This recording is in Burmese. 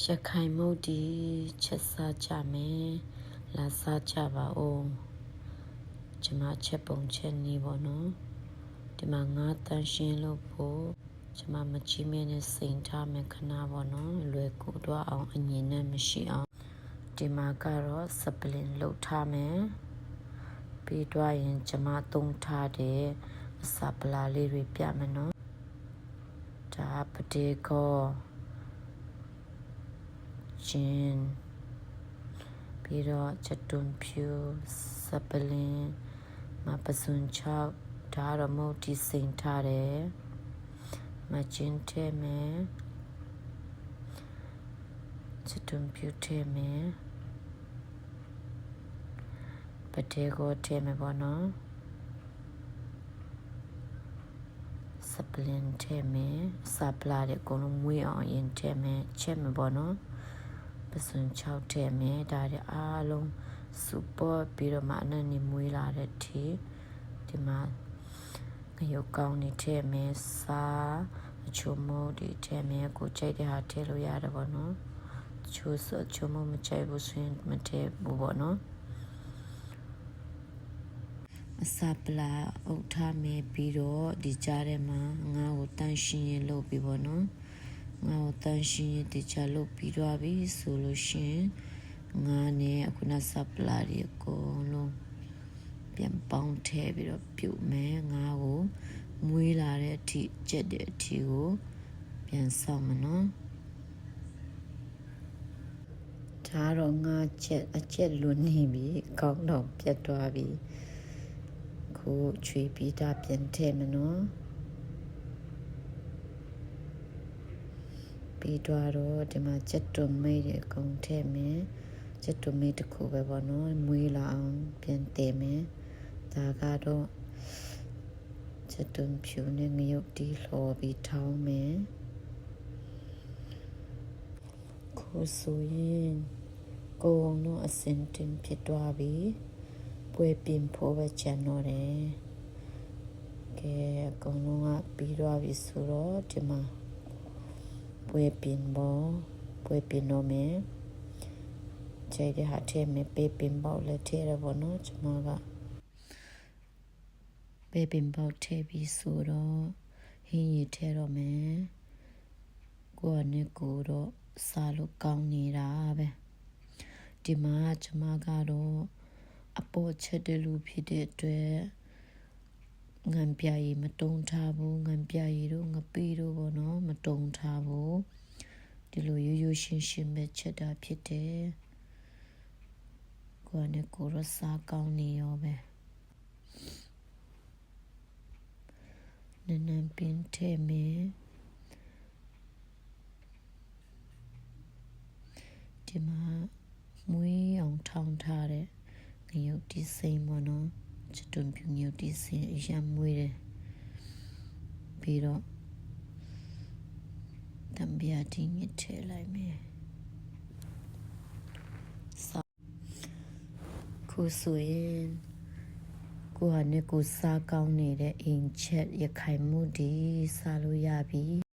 ရခိုင်မုတ်ဒီချက်စားကြမယ်လာစားကြပါဦးကျမချက်ပုံချက်နေပေါ့နော်ဒီမှာငါးတန်းရှင်းလို့ဖို့ကျမမချီးမင်းနဲ့စိန်ထားမယ်ခဏပေါ့နော်လွယ်ကူတော့အောင်အငြင်းနဲ့မရှိအောင်ဒီမှာကတော့စပလင်လှုပ်ထားမယ်ပြီးတော့ရင်ကျမသုံးထားတဲ့အစပလာလေးတွေပြမယ်နော်ဒါပတေကောကျင်းပြီးတော့ချက်တွန်ဖြူစပလင်မပစွန်ချောက်ဒါတော့မုတ်ဒီစိန်ထားတယ်မကျင်းထဲမယ်ချက်တွန်ဖြူထဲမယ်ပတေကိုထဲမယ်ပေါ့နော်စပလင်ထဲမယ်စပလာတဲ့ကိုလုံးမွေးအောင်ရင်ထဲမယ်ချက်မယ်ပေါ့နော်ပစွန်ချောက်ထဲမယ်ဒါတွေအားလုံးစူပေါ်ပြီးတော့မှအနက်နေမွေးလာတဲ့ทีဒီမှာငရုတ်ကောင်းနေထဲမယ်စားအချို့မို့ဒီထဲမယ်ကိုကြိုက်တဲ့ဟာထည့်လို့ရတယ်ပေါ့နော်ချိုးစချို့မို့မကြိုက်ဘူးဆိုရင်မထည့်ဘူးပေါ့နော်အစပလာအုပ်ထားမယ်ပြီးတော့ဒီကြားထဲမှာငါ့ကိုတန်းရှင်းရင်လုပ်ပြီးပေါ့နော်ငါ့ကိုတန်းရှင်းရင်ဒီကြားလုပ်ပြီးတော့ပြီဆိုလို့ရှင်ငါနဲ့အခုနစပလာတွေအကုန်လုံးပြန်ပေါင်းထည့်ပြီးတော့ပြုတ်မယ်ငါ့ကိုမွေးလာတဲ့အထိကျက်တဲ့အထိကိုပြန်ဆောက်မယ်နော်ဒါတော့ငါချက်အချက်လွန်နေပြီကောင်းတော့ပြတ်သွားပြီခုချွေပြီးတာပြန်ထည့်မယ်နော်ပြီးတော့ဒီမှာချက်တွမိတ်တွေအကုန်ထည့်မယ်ချက်တွမိတ်တစ်ခုပဲပေါ့နော်မွေးလာအောင်ပြန်တည်မယ်ဒါကတော့ချက်တွဖြူနဲ့ငရုတ်တီးလှော်ပြီးထောင်းမယ်ခုဆိုရင်ကိုယ်တော့အစင်တင်ဖြစ်သွားပြီပွဲပင်ဖို့ပဲချန်တော့တယ်ကဲအကုန်လုံးကပြီးသွားပြီဆိုတော့ဒီမှာပွဲပင်တော့မယ်ကြိုက်တဲ့ဟာထည့်မယ်ပေးပင်ပေါက်လည်းထည့်ရပါတော့ကျွန်မကပေးပင်ပေါက်ထည့်ပြီးဆိုတော့ဟင်းရထည့်တော့မယ်ကိုယ်နဲ့ကိုတော့စားလို့ကောင်းနေတာပဲဒီမှာကျွန်မကတော့အပေါ်ချက်တဲ့လူဖြစ်တဲ့အတွက်ငံပြရီမတုံထားဘူးငံပြရီတို့ငပီးတို့ပေါ့နော်မတုံထားဘူးဒီလိုရိုးရိုးရှင်းရှင်းပဲချက်တာဖြစ်တယ်ကိုယ်နဲ့ကိုယ်ရစားကောင်းနေရောပဲနန်းနန်းပင်ထဲမယ်ဒီမှာမွေးအောင်ထောင်းထားတဲ့ငရုတ်တီးစိမ်းပေါ့နော်ချတွန်ပြူငရုတ်တီးစိမ်းအရမ်းမွေးတယ်ပြီးတော့တံပြားတင်းထည့်လိုက်မယ်ခုဆိုရင်ကိုဟာနဲ့ကိုစားကောင်းနေတဲ့အင်ချက်ရခိုင်မှုဒီစားလို့ရပြီ